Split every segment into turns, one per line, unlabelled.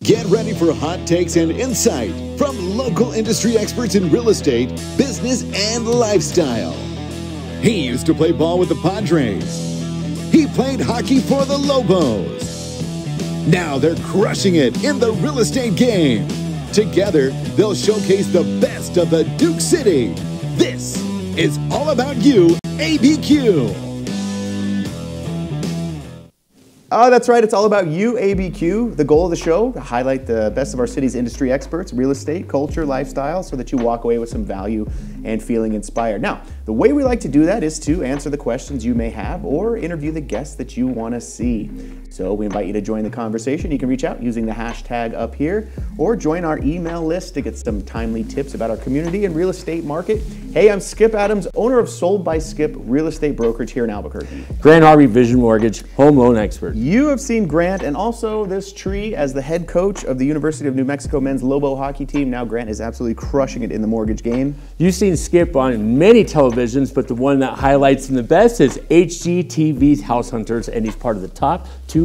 Get ready for hot takes and insight from local industry experts in real estate, business, and lifestyle. He used to play ball with the Padres. He played hockey for the Lobos. Now they're crushing it in the real estate game. Together, they'll showcase the best of the Duke City. This is All About You, ABQ.
Oh, that's right. It's all about YouABQ. The goal of the show, to highlight the best of our city's industry experts, real estate, culture, lifestyle, so that you walk away with some value and feeling inspired. Now, the way we like to do that is to answer the questions you may have or interview the guests that you want to see. So we invite you to join the conversation. You can reach out using the hashtag up here or join our email list to get some timely tips about our community and real estate market. Hey, I'm Skip Adams, owner of Sold by Skip Real Estate Brokerage here in Albuquerque.
Grant Harvey, Vision Mortgage, home loan expert.
You have seen Grant and also this tree as the head coach of the University of New Mexico men's Lobo hockey team. Now Grant is absolutely crushing it in the mortgage game.
You've seen Skip on many televisions, but the one that highlights him the best is HGTV's House Hunters, and he's part of the top 2%.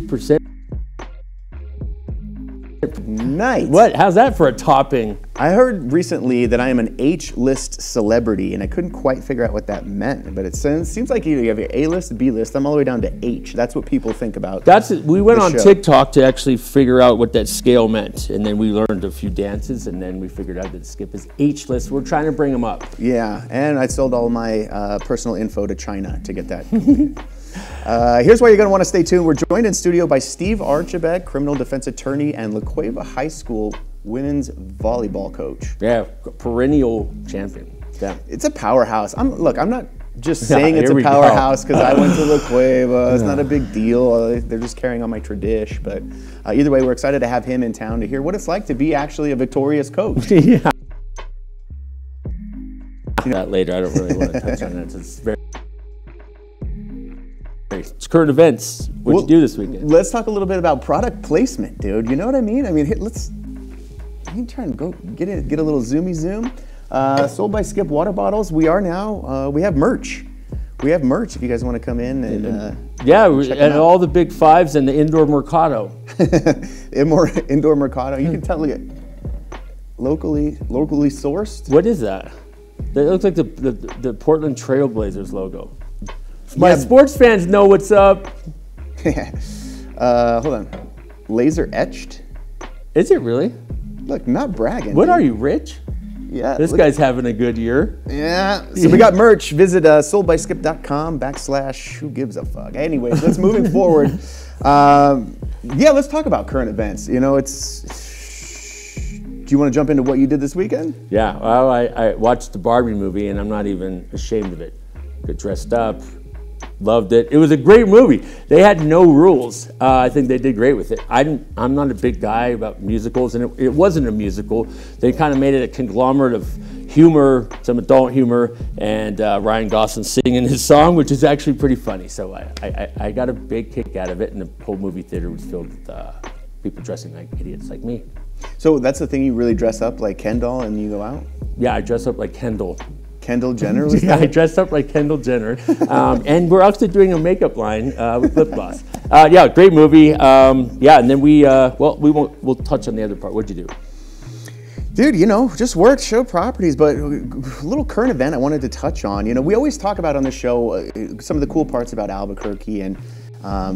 Nice.
What? How's that for a topping?
I heard recently that I am an H-list celebrity, and I couldn't quite figure out what that meant, but it seems like you have your A-list, B-list. I'm all the way down to H. That's what people think about.
We went on TikTok to actually figure out what that scale meant, and then we learned a few dances, and then we figured out that Skip is H-list. We're trying to bring him up.
Yeah, and I sold all my personal info to China to get that. Here's why you're going to want to stay tuned. We're joined in studio by Steve Archibeque, criminal defense attorney and La Cueva High School women's volleyball coach.
Yeah, perennial champion. Yeah,
it's a powerhouse. I'm not just saying it's a powerhouse because I went to La Cueva. It's not a big deal. They're just carrying on my tradition. But either way, we're excited to have him in town to hear what it's like to be actually a victorious coach.
Yeah. That later. I don't really want to touch on that. It's very. It's current events. What'd you do this weekend?
Let's talk a little bit about product placement, dude. You know what I mean? I mean, let's try and go get a little zoomy zoom. Sold by Skip water bottles. We are now. We have merch. We have merch. If you guys want to come in and
yeah, and all the big fives and the indoor mercado.
Indoor mercado. You can tell. Look at locally sourced.
What is that? That looks like the Portland Trailblazers logo. My sports fans know what's up.
Hold on. Laser etched?
Is it really?
Look, not bragging.
What, are you rich?
Yeah.
This guy's having a good year.
Yeah. So we got merch. Visit soldbyskip.com/who gives a fuck. Anyways, let's moving forward. Yeah, let's talk about current events. You know, do you want to jump into what you did this weekend?
Yeah. Well, I watched the Barbie movie, and I'm not even ashamed of it. Got dressed up. Loved it. It was a great movie. They had no rules. I think they did great with it. I'm not a big guy about musicals, and it wasn't a musical. They kind of made it a conglomerate of humor, some adult humor, and Ryan Gosling singing his song, which is actually pretty funny. So I got a big kick out of it, and the whole movie theater was filled with people dressing like idiots like me.
So that's the thing, you really dress up like Kendall and you go out?
Yeah, I dress up like Kendall.
Kendall Jenner was
Yeah, I dressed up like Kendall Jenner. And we're actually doing a makeup line with lip gloss. Yeah, great movie. Yeah, and then we'll touch on the other part. What'd you do?
Dude, you know, just work, show properties, but a little current event I wanted to touch on. You know, we always talk about on the show some of the cool parts about Albuquerque and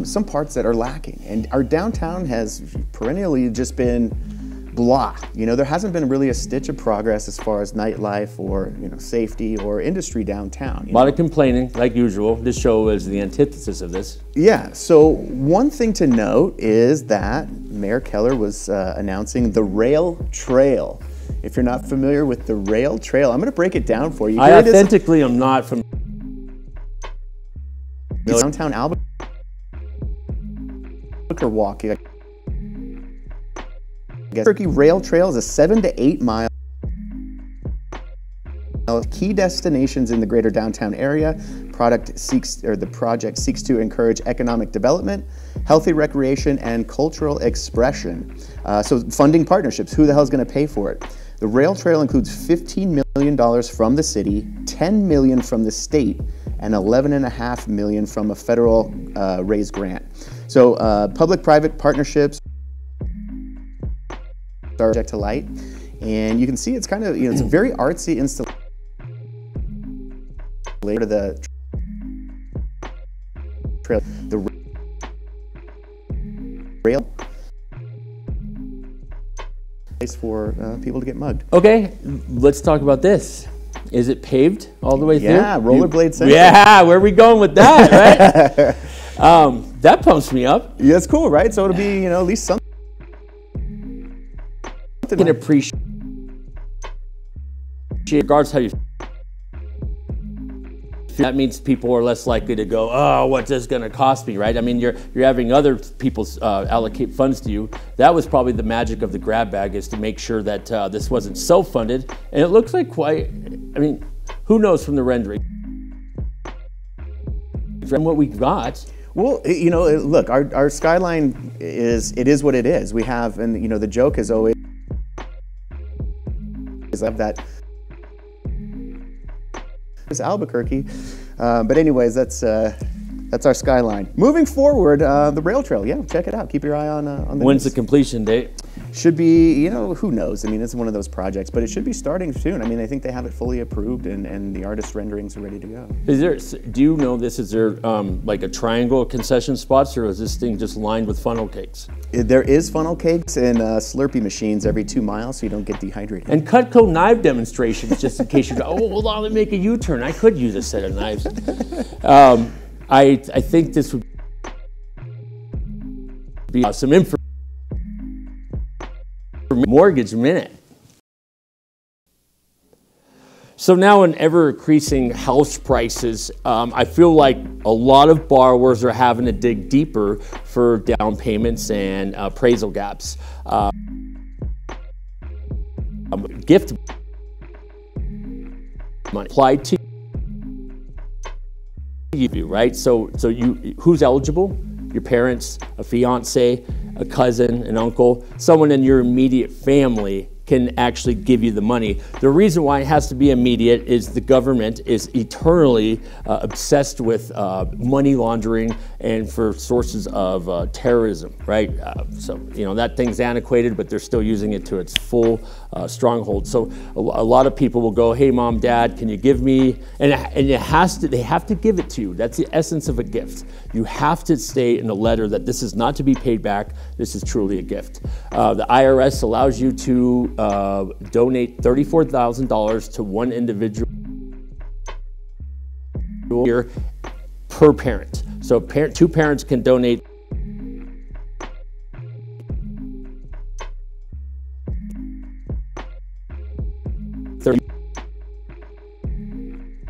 some parts that are lacking. And our downtown has perennially just been blah. You know, there hasn't been really a stitch of progress as far as nightlife or, you know, safety or industry downtown.
A lot of complaining, like usual. This show is the antithesis of this.
Yeah, so one thing to note is that Mayor Keller was announcing the Rail Trail. If you're not familiar with the Rail Trail, I'm going to break it down for you.
I authentically am not familiar.
Downtown Albuquerque walking. Albuquerque Rail Trail is a 7 to 8 mile key destinations in the greater downtown area. The project seeks to encourage economic development, healthy recreation, and cultural expression. So funding partnerships, who the hell is going to pay for it? The rail trail includes $15 million from the city, $10 million from the state, and $11.5 million from a federal raised grant. So public-private partnerships project to light. And you can see it's kind of, it's a very artsy installation. The trail, the rail place for people to get mugged.
Okay, let's talk about this. Is it paved all the way through?
Yeah, rollerblade center.
Yeah, where are we going with that, right? That pumps me up.
Yeah, it's cool, right? So it'll be, at least something.
You can appreciate regards how you. That means people are less likely to go, oh, what's this going to cost me, right? I mean, you're having other people allocate funds to you. That was probably the magic of the grab bag, is to make sure that this wasn't self-funded. And it looks like quite, I mean, who knows from the rendering? From what we got.
Well, look, our skyline is what it is. We have, and the joke is always of that. It's Albuquerque, but anyways, that's our skyline. Moving forward, the rail trail, yeah, check it out. Keep your eye on the
When's
news.
the completion date?
Should be, who knows? I mean, it's one of those projects, but it should be starting soon. I mean, I think they have it fully approved, and the artist renderings are ready to go.
Do you know this? Is there like a triangle of concession spots, or is this thing just lined with funnel cakes?
There is funnel cakes and Slurpee machines every 2 miles, so you don't get dehydrated.
And Cutco knife demonstrations, just in case you go, oh, hold on, let me make a U-turn. I could use a set of knives. I think this would be some information. Mortgage Minute. So now, in ever-increasing house prices, I feel like a lot of borrowers are having to dig deeper for down payments and appraisal gaps. Gift money applied to you, right? So who's eligible? Your parents, a fiance, a cousin, an uncle, someone in your immediate family can actually give you the money. The reason why it has to be immediate is the government is eternally obsessed with money laundering and for sources of terrorism, right? So, that thing's antiquated, but they're still using it to its full stronghold. So a lot of people will go, hey, mom, dad, can you give me, and they have to give it to you. That's the essence of a gift. You have to state in a letter that this is not to be paid back. This is truly a gift. The IRS allows you to donate $34,000 to one individual year per parent. So two parents can donate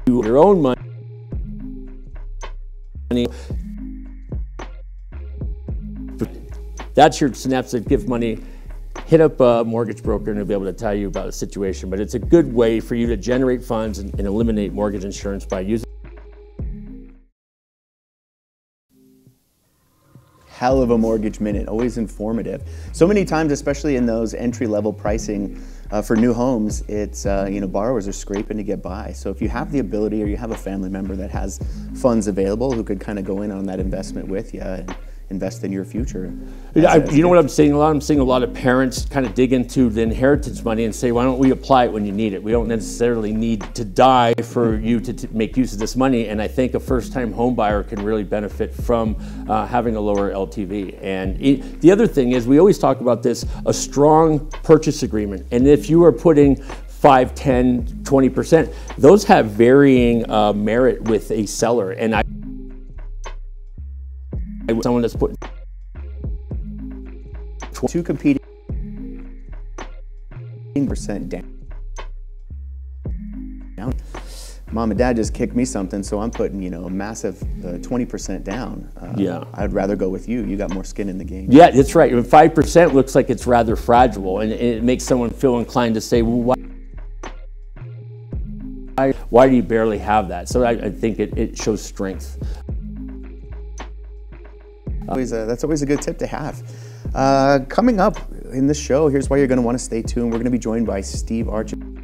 your own money. That's your synaptic gift money. Hit up a mortgage broker and they'll be able to tell you about a situation. But it's a good way for you to generate funds and eliminate mortgage insurance by using.
Hell of a mortgage minute, always informative. So many times, especially in those entry-level pricing for new homes, it's borrowers are scraping to get by. So if you have the ability, or you have a family member that has funds available who could kind of go in on that investment with you and invest in your future.
You know what I'm seeing a lot? I'm seeing a lot of parents kind of dig into the inheritance money and say, why don't we apply it when you need it? We don't necessarily need to die for you to make use of this money. And I think a first-time home buyer can really benefit from having a lower LTV. And the other thing is, we always talk about this, a strong purchase agreement. And if you are putting 5, 10, 20%, those have varying merit with a seller. And someone that's put
two competing percent down. Mom and dad just kicked me something, so I'm putting a massive 20% down.
Yeah,
I'd rather go with you. You got more skin in the game.
Yeah, that's right. 5% looks like it's rather fragile, and it makes someone feel inclined to say, well, why do you barely have that? So I think it shows strength.
That's always a good tip to have. Coming up in the show, here's why you're going to want to stay tuned. We're going to be joined by Steve Archibeque,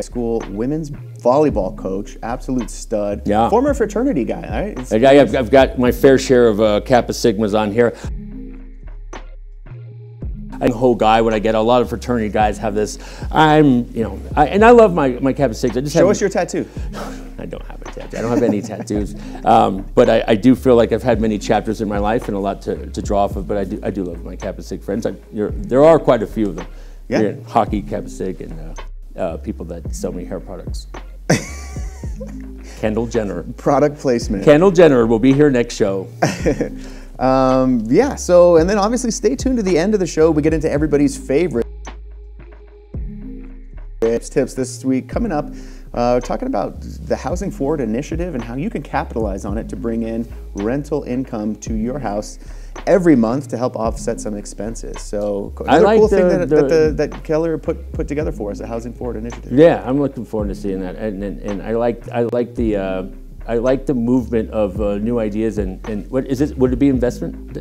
school women's volleyball coach, absolute stud,
yeah.
Former fraternity guy. Right?
I've got my fair share of Kappa Sigmas on here. I'm a whole guy when I get a lot of fraternity guys have this. And I love my Kappa Sigs.
Show us your tattoo.
I don't have a tattoo. I don't have any tattoos. But I do feel like I've had many chapters in my life and a lot to draw off of. But I do love my Kappa Sig friends. There are quite a few of them.
Yeah.
Hockey, Kappa Sig, and people that sell me hair products. Kendall Jenner.
Product placement.
Kendall Jenner will be here next show.
Yeah, so, and then obviously stay tuned to the end of the show. We get into everybody's favorite tips this week. Coming up, talking about the Housing Forward initiative and how you can capitalize on it to bring in rental income to your house every month to help offset some expenses. So another cool thing that Keller put together for us, the Housing Forward initiative.
Yeah, I'm looking forward to seeing that, and I like the movement of new ideas and what is it? Would it be investment?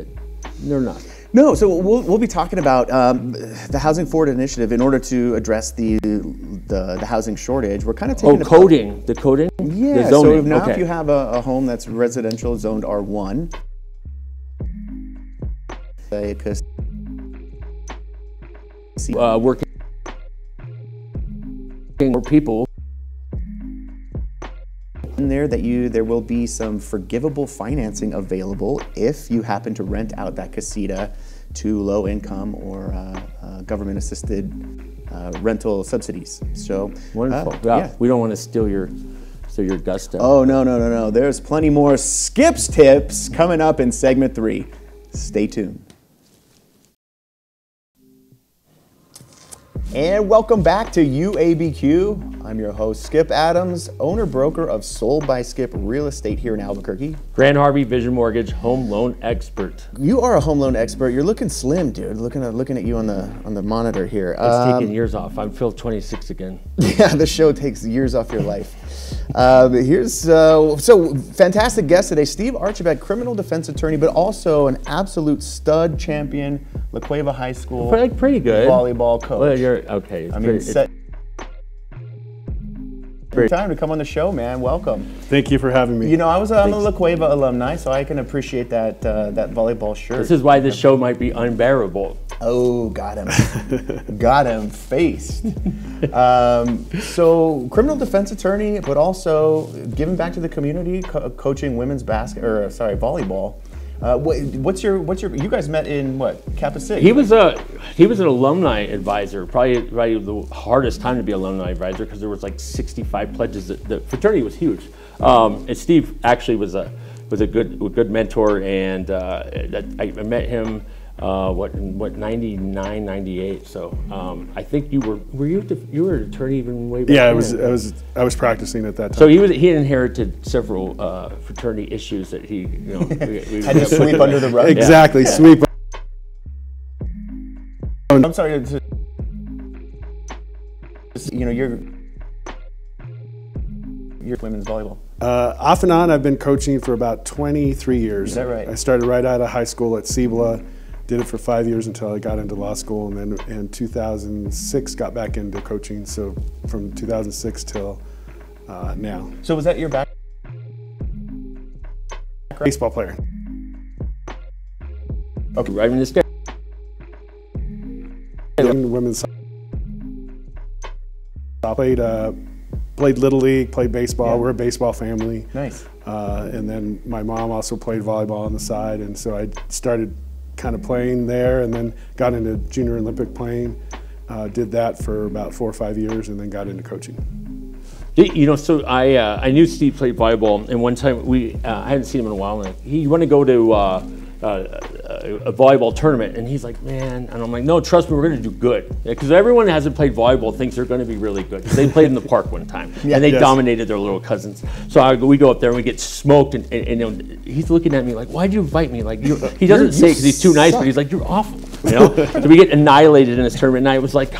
No, not.
No, so we'll be talking about the Housing Forward initiative in order to address the housing shortage. We're kind of taking
the coding.
Yeah.
The zoning.
So now
okay.
if you have a home that's residential zoned R1,
working for people
in there there will be some forgivable financing available if you happen to rent out that casita to low income or government assisted rental subsidies. So
wonderful.
Yeah.
We don't want to steal your gusto.
Oh no. There's plenty more Skip's tips coming up in segment 3. Stay tuned. And welcome back to YouABQ. I'm your host, Skip Adams, owner-broker of Sold by Skip Real Estate here in Albuquerque.
Grant Harvey, Vision Mortgage, home loan expert.
You are a home loan expert. You're looking slim, dude. Looking at you on the monitor here.
It's taking years off. I'm Phil 26 again.
Yeah, the show takes years off your life. So fantastic guest today, Steve Archibeque, criminal defense attorney, but also an absolute stud champion, La Cueva High School.
Pretty good.
Volleyball coach.
Well, you're okay.
Time to come on the show, man. Welcome.
Thank you for having me.
You know, I'm a La Cueva alumni, so I can appreciate that volleyball shirt.
This is why this show might be unbearable.
Oh, got him. Got him faced. So, criminal defense attorney, but also giving back to the community, coaching women's volleyball. What's your? You guys met in what? Kappa Sig.
He was an alumni advisor. Probably the hardest time to be alumni advisor because there was like 65 pledges. The fraternity was huge. And Steve actually was a good mentor, and I met him. In 99, 98. So I think you were an attorney even way back then?
I was practicing at that time.
So he inherited several fraternity issues that he we
had to sweep under the rug.
Exactly,
yeah.
Sweep.
I'm sorry. You're women's volleyball.
Off and on, I've been coaching for about 23 years.
Is that right?
I started right out of high school at Cibola. Did it for 5 years until I got into law school, and then in 2006 got back into coaching. So from 2006 till now.
So was that your background?
Baseball player.
Okay, right in this guy.
Women's played Little League, played baseball. Yeah. We're a baseball family.
Nice.
And then my mom also played volleyball on the side, and so I started kind of playing there, and then got into junior Olympic playing. Did that for about 4 or 5 years, and then got into coaching.
So I knew Steve played volleyball, and one time I hadn't seen him in a while, and he wanted to go to a volleyball tournament, and he's like, man, and I'm like, no, trust me, we're going to do good, because everyone that hasn't played volleyball thinks they're going to be really good. They played in the park one time, and they dominated their little cousins. So we go up there and we get smoked, and he's looking at me like, why'd you invite me? Like he doesn't say because he's too nice, but he's like, you're awful. So we get annihilated in this tournament, and I was like,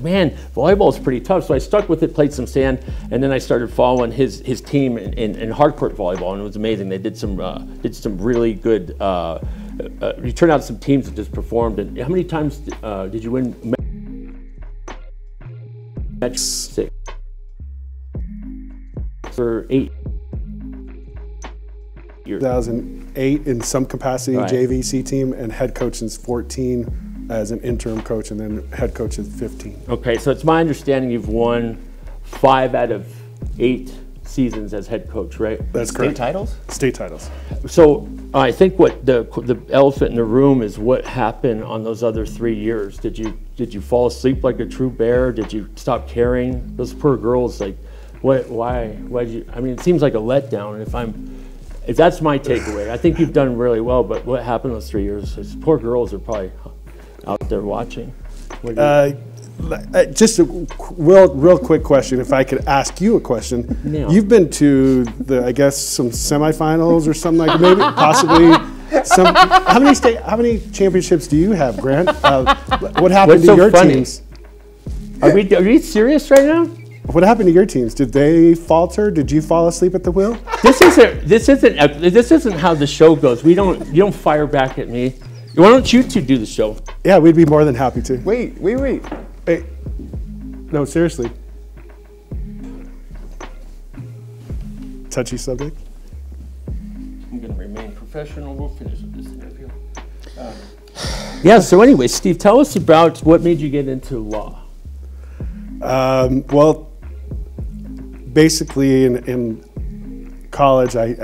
man, volleyball is pretty tough. So I stuck with it, played some sand, and then I started following his team in hardcourt volleyball, and it was amazing. They did some really good. You turned out some teams that just performed. And how many times did you win? Match 6 for 8 years.
2008 in some capacity,
right.
JVC team, and head coach since 14 as an interim coach and then head coach at 15.
Okay, so it's my understanding you've won 5 out of 8 seasons as head coach, right?
That's correct.
State titles?
State titles.
So I think what the elephant in the room is what happened on those other 3 years. Did you fall asleep like a true bear? Did you stop caring? Those poor girls, like, why did you? I mean, it seems like a letdown. If that's my takeaway, I think you've done really well. But what happened those 3 years? Those poor girls are probably out there watching.
Just a real quick question, if I could ask you a question.
Yeah.
You've been to I guess some semifinals or something like maybe possibly some. How many championships do you have, Grant? What happened to your teams?
Are you serious right now?
What happened to your teams? Did they falter? Did you fall asleep at the wheel?
This isn't how the show goes. You don't fire back at me. Why don't you two do the show?
Yeah, we'd be more than happy to.
Wait.
Hey, no, seriously. Touchy subject?
I'm going to remain professional. We'll finish with this interview. Yeah, so anyway, Steve, tell us about what made you get into law.
Well, basically in college, I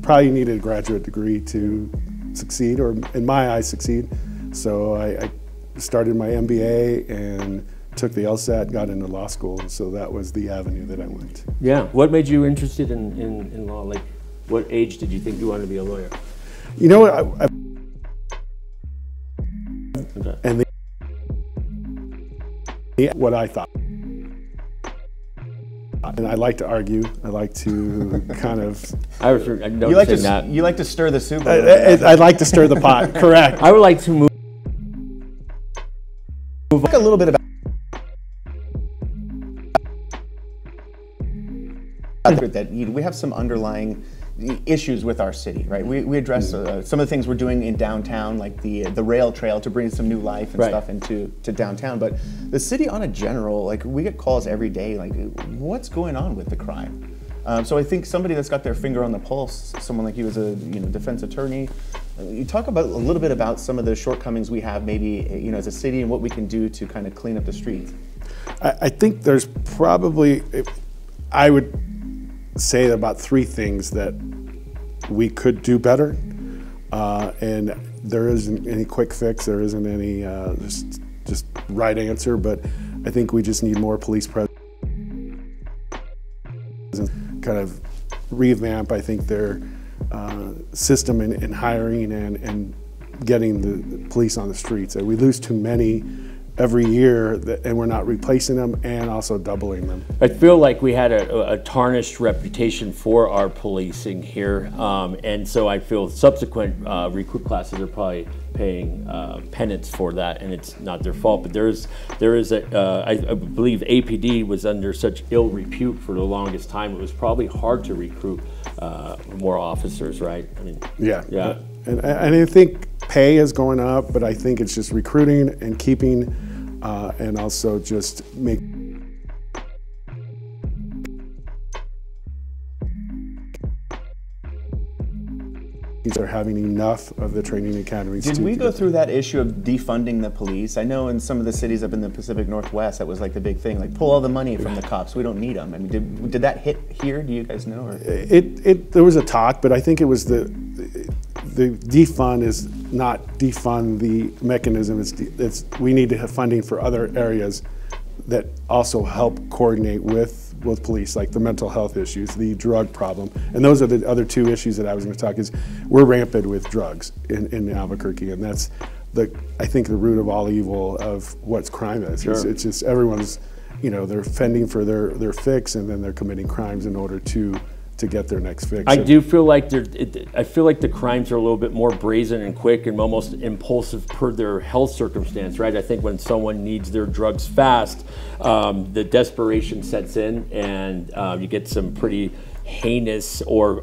probably needed a graduate degree to succeed, or in my eyes succeed. So I started my MBA and took the LSAT, got into law school. So that was the avenue that I went.
Yeah. What made you interested in law? Like, what age did you think you wanted to be a lawyer?
You know what?
Okay.
And what I thought. And I like to argue. I like to kind of.
You like to stir the soup.
I like to stir the pot. Correct.
I would like to move.
Talk a little bit about that. We have some underlying issues with our city, right? We address some of the things we're doing in downtown, like the rail trail to bring some new life and stuff into downtown. But the city on a general, like, we get calls every day, like, what's going on with the crime? So I think somebody that's got their finger on the pulse, someone like you as a defense attorney, you talk about a little bit about some of the shortcomings we have maybe as a city and what we can do to kind of clean up the streets.
I think there's probably, I would say about 3 things that we could do better, and there isn't any quick fix. There isn't any just right answer. But I think we just need more police presence, kind of revamp. I think their system in hiring and getting the police on the streets. We lose too many every year, and we're not replacing them and also doubling them.
I feel like we had a tarnished reputation for our policing here, and so I feel subsequent recruit classes are probably paying penance for that, and it's not their fault. But I believe APD was under such ill repute for the longest time. It was probably hard to recruit more officers, right? I mean, yeah.
And I think pay is going up, but I think it's just recruiting and keeping, and also just are having enough of the training academies.
Did we go through that issue of defunding the police? I know in some of the cities up in the Pacific Northwest, that was like the big thing, like pull all the money from the cops. We don't need them. I mean, did that hit here? Do you guys know? Or?
There was a talk, but I think it was the defund is not defund the mechanism. It's we need to have funding for other areas that also help coordinate with police, like the mental health issues, the drug problem. And those are the other 2 issues that I was going to talk is we're rampant with drugs in Albuquerque, and that's I think the root of all evil of what's crime is.
Sure.
It's just everyone's, they're fending for their fix, and then they're committing crimes in order to get their next fix.
I do feel like I feel like the crimes are a little bit more brazen and quick and almost impulsive per their health circumstance, right? I think when someone needs their drugs fast, the desperation sets in, and you get some pretty heinous or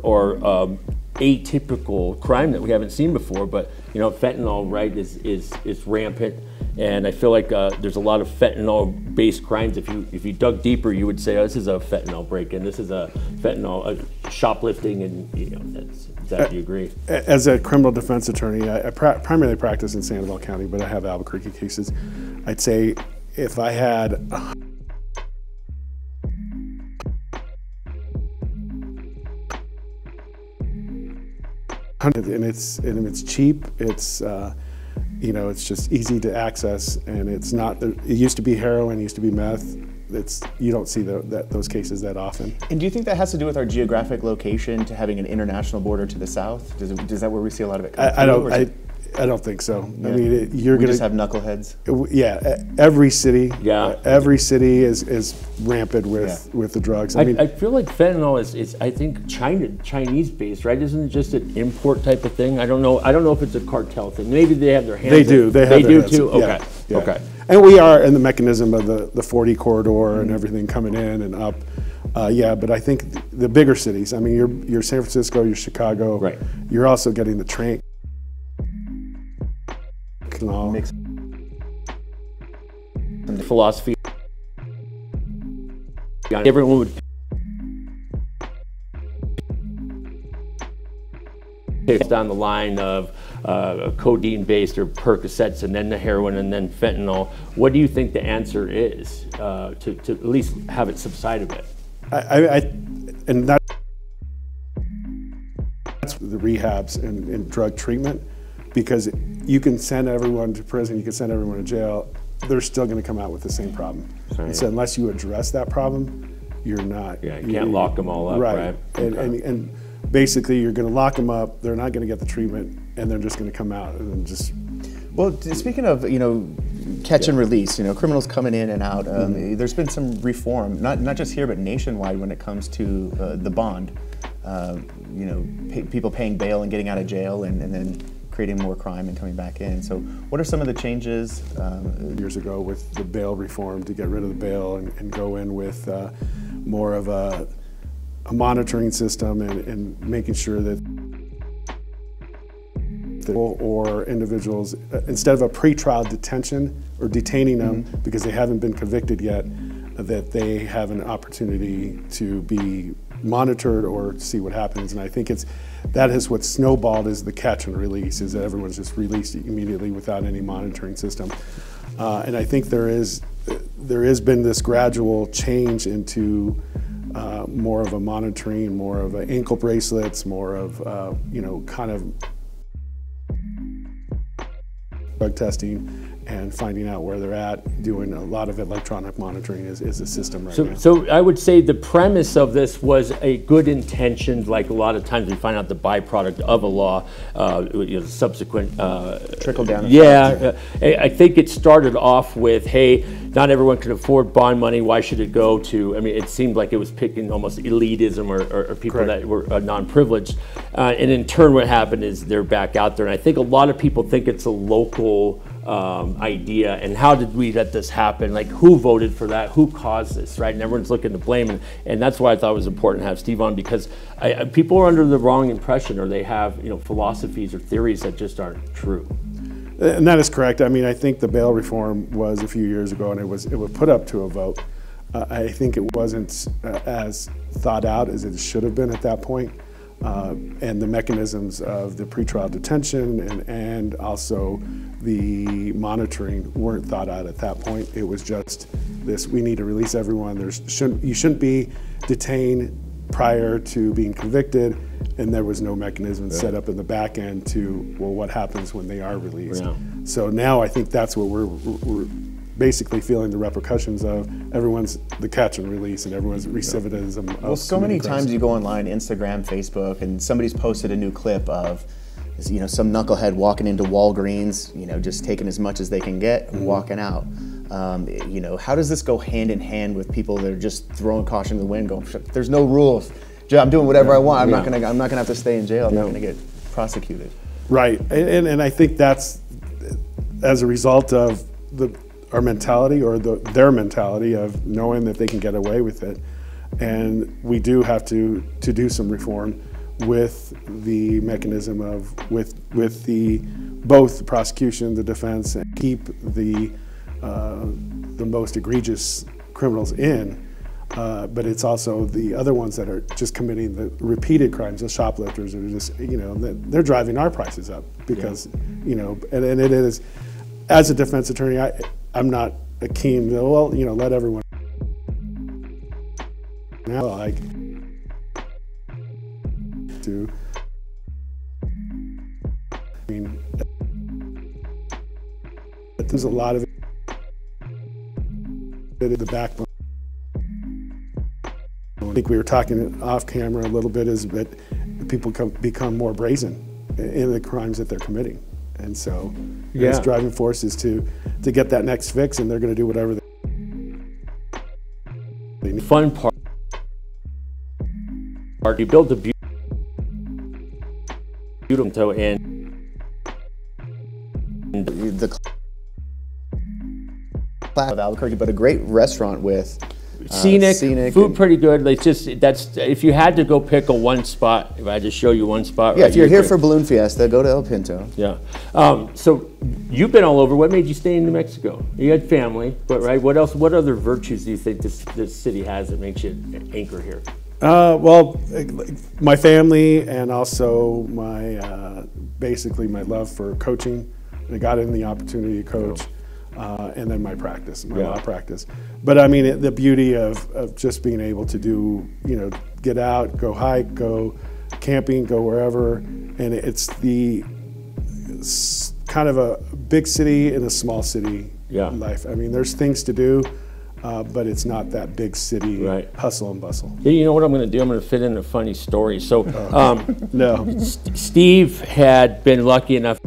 atypical crime that we haven't seen before. But fentanyl, right, is rampant. And I feel like there's a lot of fentanyl-based crimes. If you dug deeper, you would say, oh, this is a fentanyl break-in, this is a fentanyl shoplifting, and that. Do you agree?
As a criminal defense attorney, I primarily practice in Sandoval County, but I have Albuquerque cases. I'd say if I had and it's cheap, it's you know, it's just easy to access, and it's not. It used to be heroin, it used to be meth. You don't see those cases that often.
And do you think that has to do with our geographic location, to having an international border to the south? Is that where we see a lot of it come through?
I don't think so.
Yeah.
I mean, you're
we
going
just have knuckleheads.
Yeah, every city.
Yeah.
Every city is rampant with the drugs.
I feel like fentanyl is I think Chinese based, right? Isn't it just an import type of thing? I don't know if it's a cartel thing. Maybe they have their hands.
They do.
They do
hands.
too.
Yeah.
Okay.
Yeah.
Okay.
And we are in the mechanism of the 40 corridor and everything coming in and up. Yeah, but I think the bigger cities. I mean, you're San Francisco, you're Chicago.
Right.
You're also getting the train.
Mix.
The philosophy. Everyone would take down the line of codeine-based or Percocets, and then the heroin, and then fentanyl. What do you think the answer is to at least have it subside a bit?
And that's the rehabs and drug treatment, because you can send everyone to prison, you can send everyone to jail, they're still going to come out with the same problem. And so unless you address that problem, you're not.
Yeah, you can't lock them all up, right?
And basically you're going to lock them up, they're not going to get the treatment, and they're just going to come out and just.
Well, speaking of, catch and release, criminals coming in and out, there's been some reform, not just here, but nationwide when it comes to the bond. People paying bail and getting out of jail, and then creating more crime and coming back in. So what are some of the changes?
Years ago with the bail reform, to get rid of the bail and go in with more of a monitoring system and making sure that or individuals, instead of a pretrial detention or detaining them because they haven't been convicted yet, that they have an opportunity to be monitored or see what happens. And I think that is what snowballed is the catch and release, is that everyone's just released immediately without any monitoring system. And I think there has been this gradual change into more of a monitoring, more of a ankle bracelets, more of kind of drug testing and finding out where they're at. Doing a lot of electronic monitoring is a system right now.
So I would say the premise of this was a good intention. Like a lot of times we find out the byproduct of a law, subsequent
trickle down.
Yeah, I think it started off with, hey, not everyone can afford bond money. Why should it go to? I mean, it seemed like it was picking almost elitism or people that were non-privileged. And in turn, what happened is they're back out there. And I think a lot of people think it's a local idea, and how did we let this happen? Like, who voted for that? Who caused this, right? And everyone's looking to blame, and that's why I thought it was important to have Steve on, because people are under the wrong impression, or they have philosophies or theories that just aren't true.
And that is correct. I mean, I think the bail reform was a few years ago, and it was put up to a vote. I think it wasn't as thought out as it should have been at that point. And the mechanisms of the pretrial detention and also the monitoring weren't thought out at that point. It was just this: we need to release everyone. You shouldn't be detained prior to being convicted, and there was no mechanism set up in the back end to, well, what happens when they are released? Yeah. So now I think that's what we're basically feeling the repercussions of. Everyone's the catch and release, and everyone's recidivism.
Well, so many times you go online, Instagram, Facebook, and somebody's posted a new clip of some knucklehead walking into Walgreens, just taking as much as they can get and walking out. How does this go hand in hand with people that are just throwing caution to the wind, going, "There's no rules. I'm doing whatever I want. I'm not gonna have to stay in jail. I'm not gonna get prosecuted."
Right, and I think that's as a result of our mentality, or their mentality of knowing that they can get away with it. And we do have to do some reform with the mechanism of with both the prosecution, the defense, and keep the most egregious criminals in. but it's also the other ones that are just committing the repeated crimes. The shoplifters are just, they're driving our prices up because, and it is, as a defense attorney, I'm not a keen, let everyone know. Like, there's a lot of the backbone. I think we were talking off camera a little bit, is that people become more brazen in the crimes that they're committing, and so its driving force is to get that next fix, and they're going to do whatever they need.
Fun part. You built a beautiful and
the of Albuquerque, but a great restaurant with
scenic food, pretty good. Like that's if you had to go pick a one spot. If I had to show you one spot,
yeah. Right, if you're here for Balloon Fiesta, go to El Pinto.
Yeah. So you've been all over. What made you stay in New Mexico? You had family, but right. What else? What other virtues do you think this city has that makes you anchor here?
Well, my family, and also my basically my love for coaching. I got in the opportunity to coach. And then my practice, my law practice. But I mean, the beauty of just being able to do, get out, go hike, go camping, go wherever. And it's kind of a big city in a small city life. I mean, there's things to do, but it's not that big city hustle and bustle.
Yeah, you know what I'm going to do? I'm going to fit in a funny story. So,
no.
Steve had been lucky enough.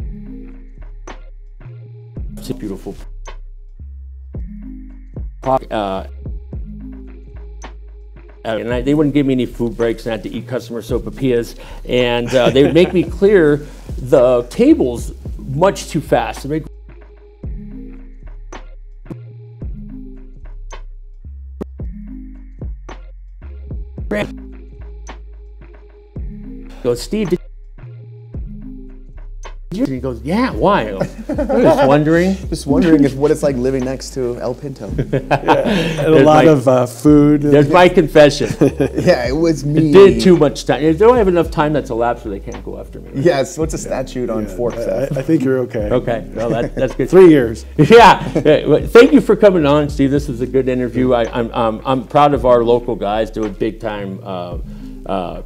It's a beautiful. And they wouldn't give me any food breaks, and I had to eat customer sopapillas. And they would make me clear the tables much too fast. Go, Steve. And he goes, yeah, why? I was wondering.
Just wondering if what it's like living next to El Pinto.
And a lot of food.
There's my confession.
Yeah, it was me.
It did too much time. They don't have enough time that's elapsed where they can't go after me. Right?
Yes, what's a statute on fork theft?
I think you're okay.
Okay, well, that's good.
3 years.
Yeah. Thank you for coming on, Steve. This was a good interview. I'm proud of our local guys doing big time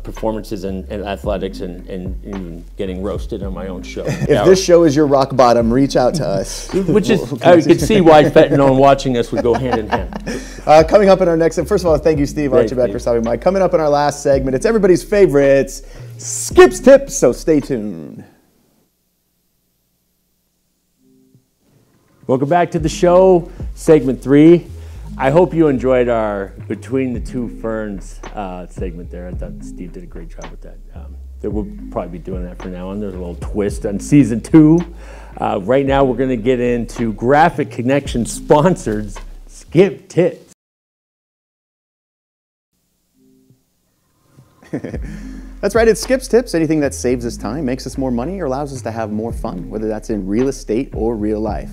performances in athletics and even getting roasted on my own show.
If this show is your rock bottom, reach out to us.
Which is, I could see why fentanyl and watching us would go hand in hand.
Coming up in our next, first of all, thank you, Steve Archibeque, for stopping by. Coming up in our last segment, it's everybody's favorites, Skip's Tips, so stay tuned.
Welcome back to the show, segment 3. I hope you enjoyed our Between the Two Ferns segment there. I thought Steve did a great job with that. We'll probably be doing that from now on. There's a little twist on season 2. Right now we're going to get into Graphic Connection sponsored Skip Tips.
That's right, it's Skip's Tips. Anything that saves us time, makes us more money, or allows us to have more fun, whether that's in real estate or real life.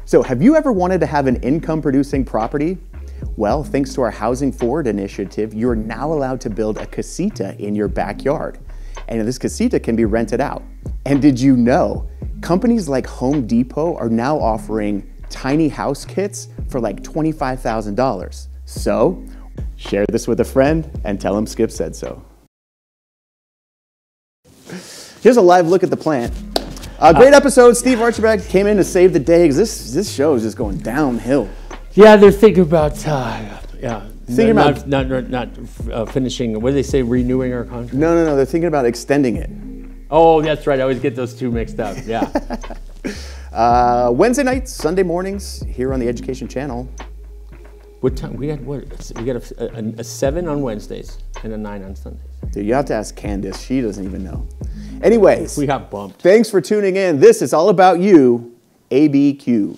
So have you ever wanted to have an income-producing property? Well, thanks to our Housing Forward initiative, you're now allowed to build a casita in your backyard. And this casita can be rented out. And did you know, companies like Home Depot are now offering tiny house kits for like $25,000. So, share this with a friend and tell them Skip said so. Here's a live look at the plant. Great episode. Steve Archibeque came in to save the day because this show is just going downhill.
Yeah, they're thinking about finishing. What do they say? Renewing our contract?
No. They're thinking about extending it.
Oh, that's right. I always get those two mixed up. Yeah.
Wednesday nights, Sunday mornings here on the Education Channel.
What time? We got a 7 on Wednesdays and a 9 on Sundays.
Dude, you have to ask Candace. She doesn't even know. Anyways,
we got bumped.
Thanks for tuning in. This is all about you, ABQ.